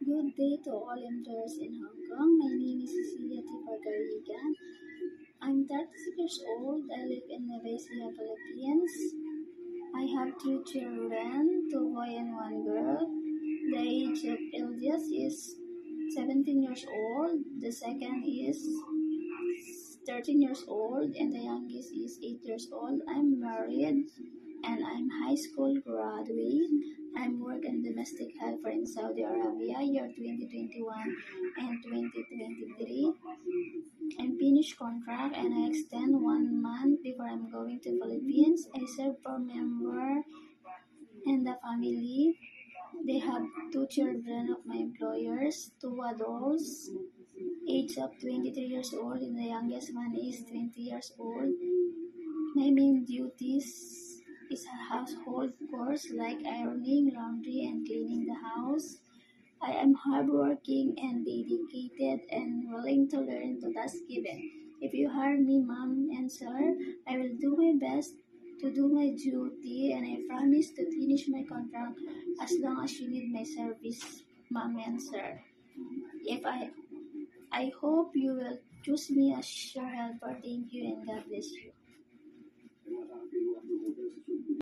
Good day to all employers in Hong Kong. My name is Cecilia T. Pargarigan. I'm 36 years old. I live in Nevesia, Philippines. I have 2 children, 2 boys and 1 girl. The age of eldest is 17 years old. The second is 13 years old, and the youngest is 8 years old. I'm married and I'm high school graduate. I'm working domestic helper in Saudi Arabia year 2021 and 2023. I'm finished contract and I extend 1 month before I'm going to Philippines. I serve for member and the family. They have 2 children of my employers, 2 adults, age of 23 years old, and the youngest one is 20 years old. My main duties is household chores like ironing, laundry, and cleaning the house. I am hardworking and dedicated and willing to learn to task given. If you hire me, mom and sir, I will do my best to do my duty, and I promise to finish my contract as long as you need my service, mom and sir. If I hope you will choose me as your helper. Thank you and God bless you.